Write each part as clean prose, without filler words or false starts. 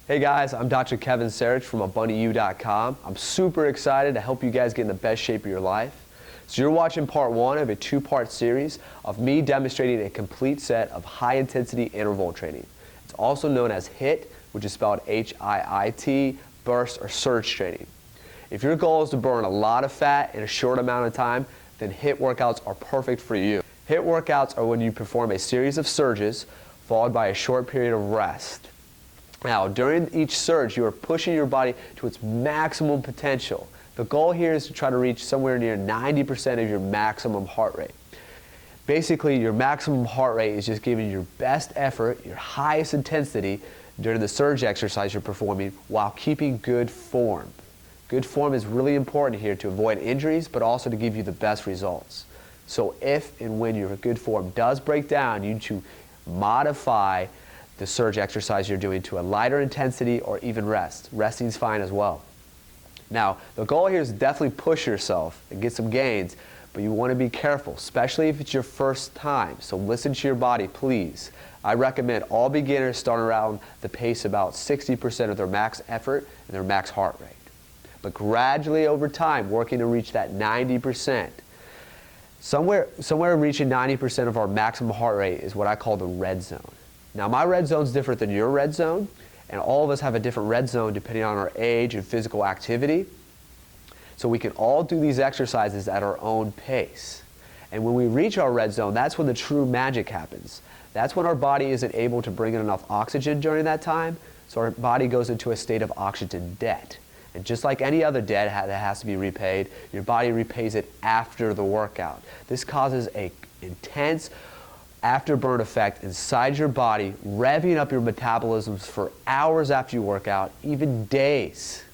Hey guys, I'm Dr. Kevin Sarich from AbundantU.com. I'm super excited to help you guys get in the best shape of your life. So you're watching part one of a two-part series of me demonstrating a complete set of high-intensity interval training. It's also known as HIIT, which is spelled H-I-I-T, burst or surge training. If your goal is to burn a lot of fat in a short amount of time, then HIIT workouts are perfect for you. HIIT workouts are when you perform a series of surges followed by a short period of rest. Now, during each surge, you are pushing your body to its maximum potential. The goal here is to try to reach somewhere near 90% of your maximum heart rate. Basically, your maximum heart rate is just giving your best effort, your highest intensity during the surge exercise you're performing while keeping good form. Good form is really important here to avoid injuries, but also to give you the best results. So if and when your good form does break down, you need to modify the surge exercise you're doing to a lighter intensity or even rest. Resting is fine as well. Now, the goal here is definitely push yourself and get some gains, but you want to be careful, especially if it's your first time. So listen to your body, please. I recommend all beginners start around the pace about 60% of their max effort and their max heart rate. But gradually over time, working to reach that 90%. Somewhere reaching 90% of our maximum heart rate is what I call the red zone. Now, my red zone is different than your red zone, and all of us have a different red zone depending on our age and physical activity. So we can all do these exercises at our own pace. And when we reach our red zone, that's when the true magic happens. That's when our body isn't able to bring in enough oxygen during that time, so our body goes into a state of oxygen debt. And just like any other debt that has to be repaid, your body repays it after the workout. This causes an intense afterburn effect inside your body, revving up your metabolisms for hours after you work out, even days.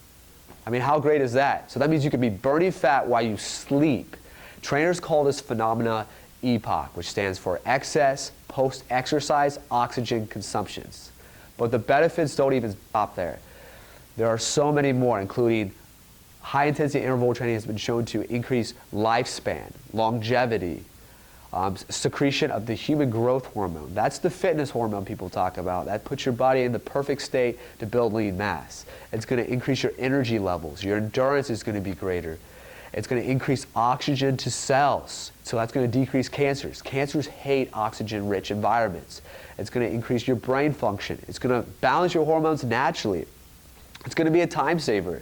I mean, how great is that? So that means you could be burning fat while you sleep. Trainers call this phenomena EPOC, which stands for excess post-exercise oxygen consumptions. But the benefits don't even stop there. There are so many more, including high-intensity interval training has been shown to increase lifespan, longevity, secretion of the human growth hormone. That's the fitness hormone people talk about. That puts your body in the perfect state to build lean mass. It's going to increase your energy levels. Your endurance is going to be greater. It's going to increase oxygen to cells. So that's going to decrease cancers. Cancers hate oxygen-rich environments. It's going to increase your brain function. It's going to balance your hormones naturally. It's going to be a time saver.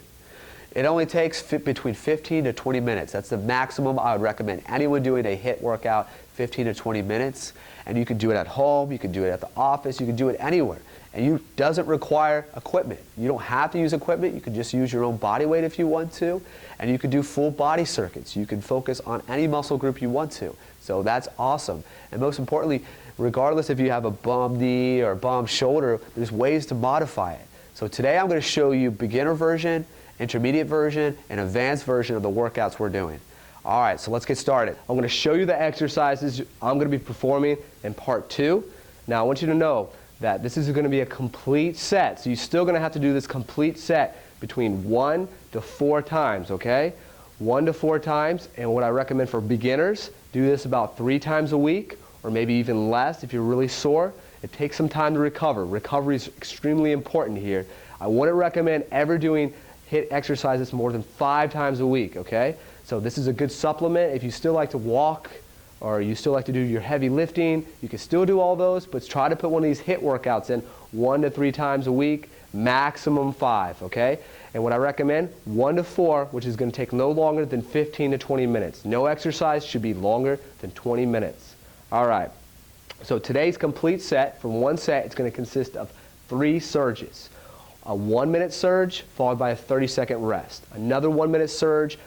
It only takes between 15 to 20 minutes. That's the maximum I would recommend anyone doing a HIIT workout, 15 to 20 minutes. And you can do it at home, you can do it at the office, you can do it anywhere. And it doesn't require equipment. You don't have to use equipment. You can just use your own body weight if you want to. And you can do full body circuits. You can focus on any muscle group you want to. So that's awesome. And most importantly, regardless if you have a bum knee or a bum shoulder, there's ways to modify it. So today I'm going to show you beginner version, intermediate version, and advanced version of the workouts we're doing. All right, so let's get started. I'm going to show you the exercises I'm going to be performing in part two. Now I want you to know that this is going to be a complete set. So you're still going to have to do this complete set between 1 to 4 times, okay? 1 to 4 times, and what I recommend for beginners, do this about 3 times a week, or maybe even less if you're really sore. It takes some time to recover. Recovery is extremely important here. I wouldn't recommend ever doing HIIT exercises more than 5 times a week, okay? So this is a good supplement. If you still like to walk or you still like to do your heavy lifting, you can still do all those, but try to put one of these HIIT workouts in 1 to 3 times a week, maximum 5, okay? And what I recommend, 1 to 4, which is going to take no longer than 15 to 20 minutes. No exercise should be longer than 20 minutes. All right. So today's complete set, from one set, it's going to consist of 3 surges. A 1-minute surge followed by a 30-second rest. Another 1-minute surge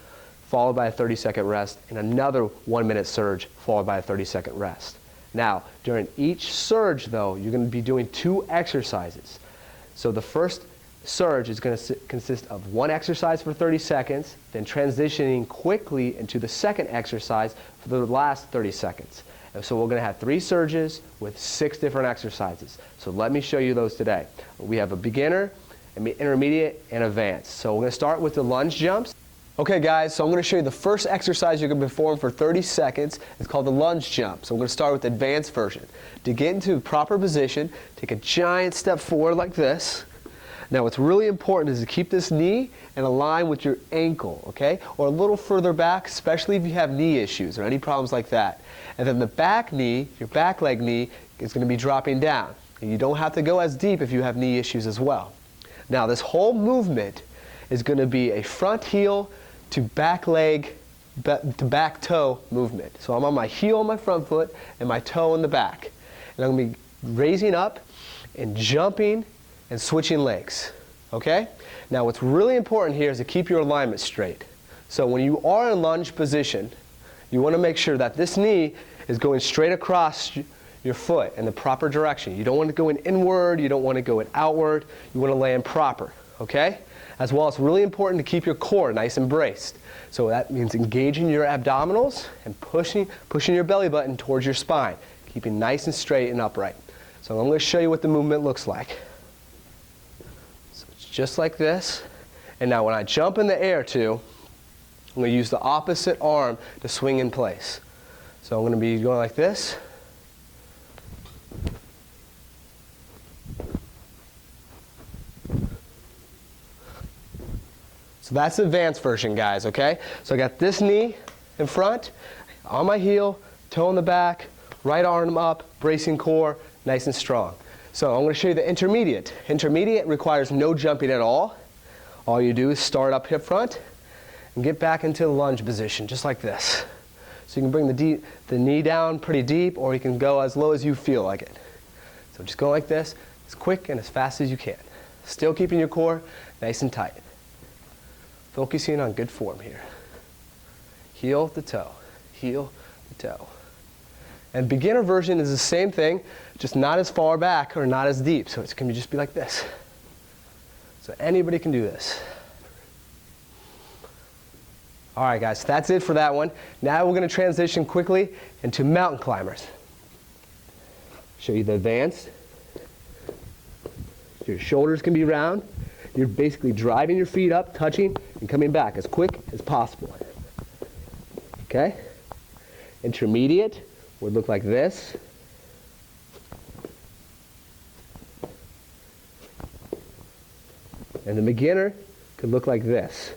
followed by a 30-second rest, and another 1-minute surge followed by a 30-second rest. Now, during each surge, though, you're going to be doing 2 exercises. So the first surge is going to consist of 1 exercise for 30 seconds, then transitioning quickly into the second exercise for the last 30 seconds. And so we're going to have 3 surges with 6 different exercises. So let me show you those today. We have a beginner, intermediate, and advanced. So we're going to start with the lunge jumps. Okay guys, so I'm going to show you the first exercise you can perform for 30 seconds. It's called the lunge jump. So I'm going to start with the advanced version. To get into proper position, take a giant step forward like this. Now what's really important is to keep this knee in a line with your ankle, okay? Or a little further back, especially if you have knee issues or any problems like that. And then the back knee, your back leg knee, is going to be dropping down. And you don't have to go as deep if you have knee issues as well. Now this whole movement is going to be a front heel to back leg to back toe movement. So I'm on my heel on my front foot and my toe in the back. And I'm going to be raising up and jumping and switching legs. Okay? Now what's really important here is to keep your alignment straight. So when you are in lunge position, you want to make sure that this knee is going straight across your foot in the proper direction. You don't want to go in inward, you don't want to go in outward, you want to land proper. Okay? As well, it's really important to keep your core nice and braced. So that means engaging your abdominals and pushing your belly button towards your spine, keeping nice and straight and upright. So I'm going to show you what the movement looks like. So it's just like this. And now when I jump in the air too, I'm going to use the opposite arm to swing in place. So I'm going to be going like this. So that's the advanced version, guys, okay? So I got this knee in front, on my heel, toe in the back, right arm up, bracing core, nice and strong. So I'm going to show you the intermediate. Intermediate requires no jumping at all. All you do is start up hip front and get back into the lunge position, just like this. So you can bring the knee down pretty deep, or you can go as low as you feel like it. So just go like this, as quick and as fast as you can. Still keeping your core nice and tight. Focusing on good form here. Heel to toe, heel to toe. And beginner version is the same thing, just not as far back or not as deep. So it's going to just be like this. So anybody can do this. All right, guys, that's it for that one. Now we're going to transition quickly into mountain climbers. Show you the advanced. Your shoulders can be round. You're basically driving your feet up, touching, and coming back as quick as possible. Okay? Intermediate would look like this. And the beginner could look like this.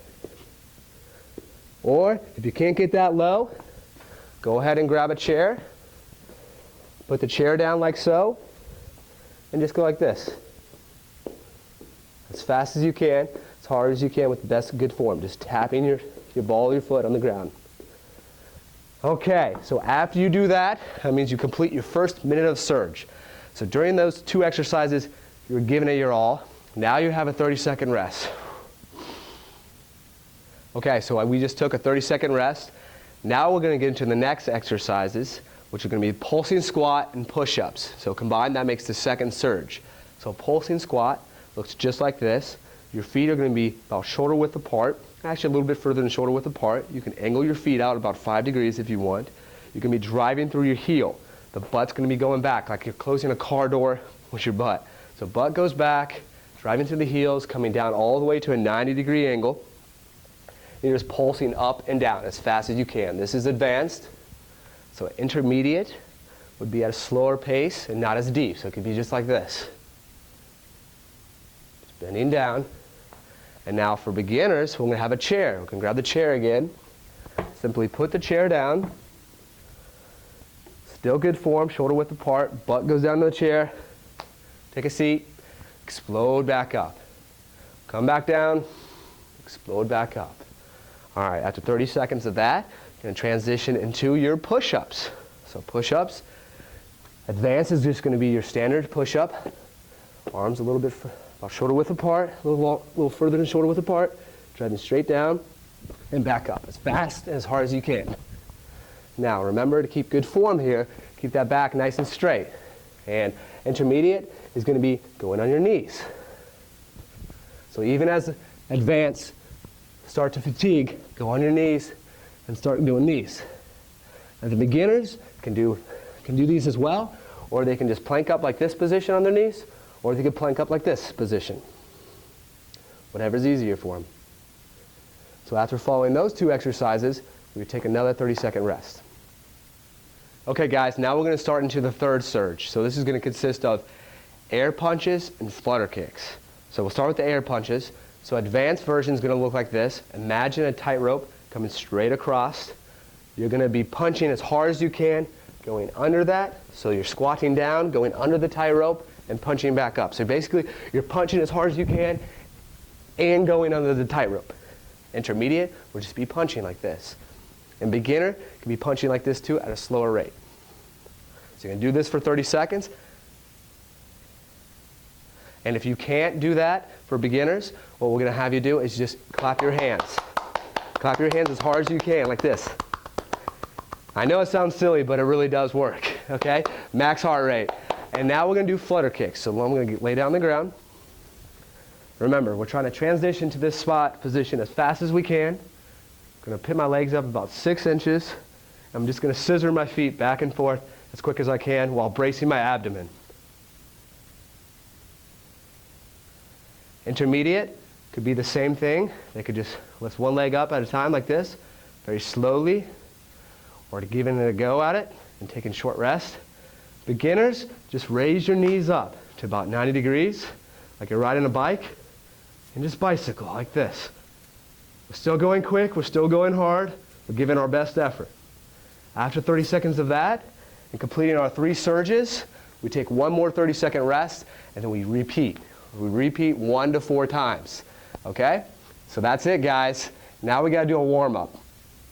Or, if you can't get that low, go ahead and grab a chair. Put the chair down like so, and just go like this. As fast as you can, as hard as you can with the best good form. Just tapping your ball of your foot on the ground. Okay, so after you do that, that means you complete your first minute of surge. So during those two exercises, you're giving it your all. Now you have a 30-second rest. Okay, so we just took a 30-second rest. Now we're going to get into the next exercises, which are going to be pulsing squat and push-ups. So combined, that makes the second surge. So pulsing squat looks just like this. Your feet are going to be about shoulder width apart, actually a little bit further than shoulder width apart. You can angle your feet out about 5 degrees if you want. You can be driving through your heel. The butt's going to be going back like you're closing a car door with your butt. So butt goes back, driving through the heels, coming down all the way to a 90-degree angle. And you're just pulsing up and down as fast as you can. This is advanced. So intermediate would be at a slower pace and not as deep. So it could be just like this. Just bending down. And now for beginners, we're going to have a chair. We can grab the chair again. Simply put the chair down. Still good form, shoulder width apart. Butt goes down to the chair. Take a seat. Explode back up. Come back down. Explode back up. All right, after 30 seconds of that, you're going to transition into your push-ups. So push-ups. Advanced is just going to be your standard push-up. Arms a little bit about shoulder width apart, a little further than shoulder width apart. Driving straight down and back up as fast and as hard as you can. Now remember to keep good form here. Keep that back nice and straight. And intermediate is going to be going on your knees. So even as advanced start to fatigue, go on your knees and start doing these. And the beginners can do these as well, or they can just plank up like this position on their knees, or they can plank up like this position. Whatever's easier for them. So after following those two exercises, we take another 30-second rest. Okay guys, now we're going to start into the third surge. So this is going to consist of air punches and flutter kicks. So we'll start with the air punches. So advanced version is going to look like this. Imagine a tightrope coming straight across. You're going to be punching as hard as you can, going under that. So you're squatting down, going under the tightrope, and punching back up. So basically, you're punching as hard as you can and going under the tightrope. Intermediate will just be punching like this. And beginner can be punching like this too at a slower rate. So you're going to do this for 30 seconds. And if you can't do that for beginners, what we're going to have you do is just clap your hands. Clap your hands as hard as you can, like this. I know it sounds silly, but it really does work, okay? Max heart rate. And now we're going to do flutter kicks. So I'm going to lay down on the ground. Remember, we're trying to transition to this spot position as fast as we can. I'm going to put my legs up about 6 inches. I'm just going to scissor my feet back and forth as quick as I can while bracing my abdomen. Intermediate could be the same thing. They could just lift one leg up at a time like this, very slowly, or to giving it a go at it and taking short rest. Beginners, just raise your knees up to about 90 degrees, like you're riding a bike, and just bicycle like this. We're still going quick, we're still going hard, we're giving our best effort. After 30 seconds of that, and completing our 3 surges, we take one more 30-second rest, and then we repeat. We repeat 1 to 4 times, okay? So that's it, guys. Now we gotta do a warm-up.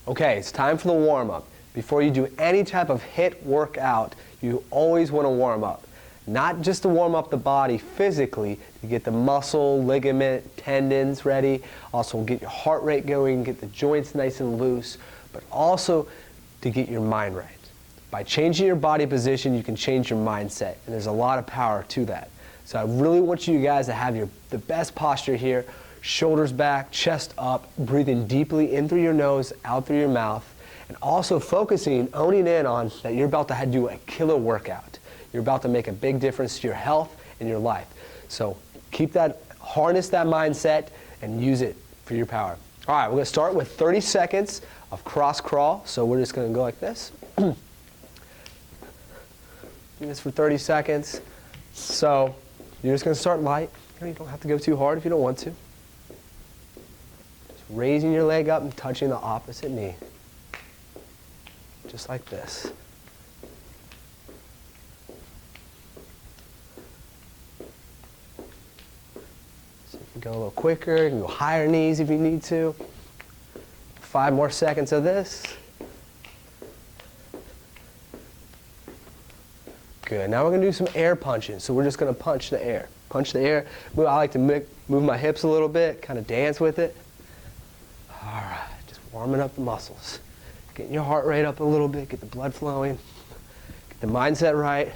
Okay, it's time for the warm-up. Before you do any type of HIIT workout, you always wanna warm up. Not just to warm up the body physically, to get the muscle, ligament, tendons ready, also get your heart rate going, get the joints nice and loose, but also to get your mind right. By changing your body position, you can change your mindset, and there's a lot of power to that. So I really want you guys to have the best posture here, shoulders back, chest up, breathing deeply in through your nose, out through your mouth, and also focusing, owning in on that you're about to do a killer workout. You're about to make a big difference to your health and your life. So harness that mindset and use it for your power. All right, we're gonna start with 30 seconds of cross crawl. So we're just gonna go like this. Do this for 30 seconds. So you're just gonna start light. You don't have to go too hard if you don't want to. Just raising your leg up and touching the opposite knee. Just like this. Go a little quicker, you can go higher knees if you need to. 5 more seconds of this. Good, now we're gonna do some air punching. So we're just gonna punch the air. Punch the air. I like to move my hips a little bit, kind of dance with it. All right, just warming up the muscles. Getting your heart rate up a little bit, get the blood flowing, get the mindset right.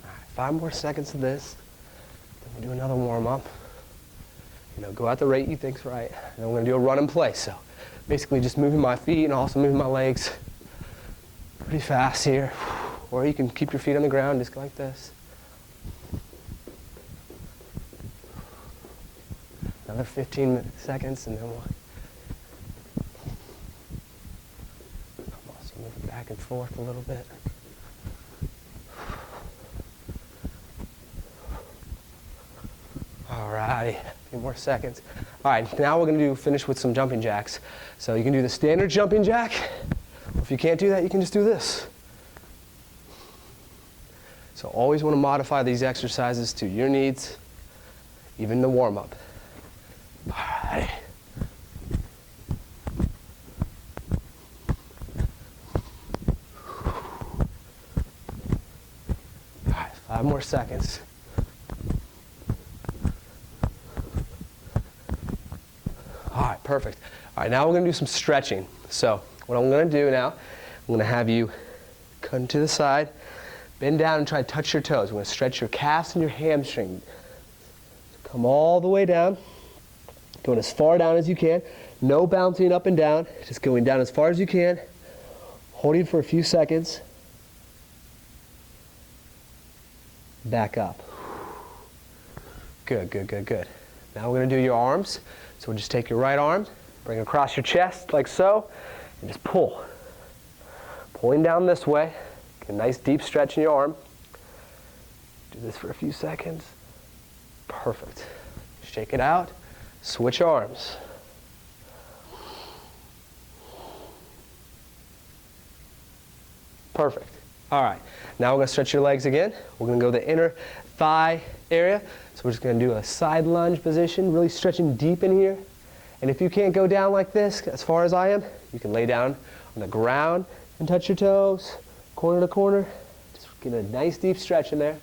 All right, 5 more seconds of this. Then we'll do another warm up. Go at the rate you think's right. And then we're gonna do a run in place. So basically just moving my feet and also moving my legs pretty fast here. Or you can keep your feet on the ground, just go like this. Another 15 seconds, and then we'll also move back and forth a little bit. All righty, a few more seconds. All right, now we're gonna finish with some jumping jacks. So you can do the standard jumping jack. If you can't do that, you can just do this. So always wanna modify these exercises to your needs, even the warm up. All right. All right, 5 more seconds. All right, perfect. All right, now we're gonna do some stretching. So what I'm gonna do now, I'm gonna have you come to the side, bend down and try to touch your toes. We're gonna stretch your calves and your hamstring. Come all the way down. Going as far down as you can. No bouncing up and down. Just going down as far as you can. Holding for a few seconds. Back up. Good, good, good, good. Now we're going to do your arms. So we'll just take your right arm, bring it across your chest like so, and just pull. pulling down this way. Get a nice deep stretch in your arm. Do this for a few seconds. Perfect. Shake it out. Switch arms. Perfect. All right. Now we're going to stretch your legs again. We're going to go to the inner thigh area. So we're just going to do a side lunge position, really stretching deep in here. And if you can't go down like this, as far as I am, you can lay down on the ground and touch your toes, corner to corner. Just get a nice deep stretch in there.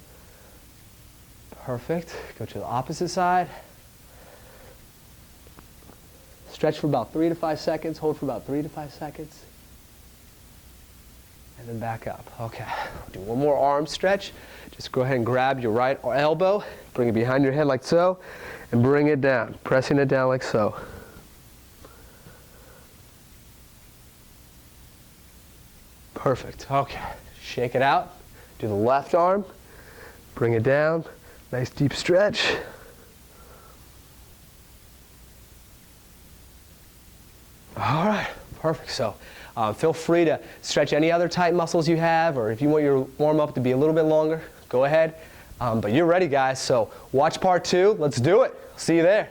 Perfect. Go to the opposite side. Stretch for about 3 to 5 seconds. Hold for about 3 to 5 seconds. And then back up. Okay. Do one more arm stretch. Just go ahead and grab your right elbow, bring it behind your head like so, and bring it down, pressing it down like so. Perfect. Okay. Shake it out. Do the left arm. Bring it down. Nice deep stretch. All right. Perfect. So feel free to stretch any other tight muscles you have, or if you want your warm-up to be a little bit longer, go ahead. But you're ready, guys. So watch part 2. Let's do it. See you there.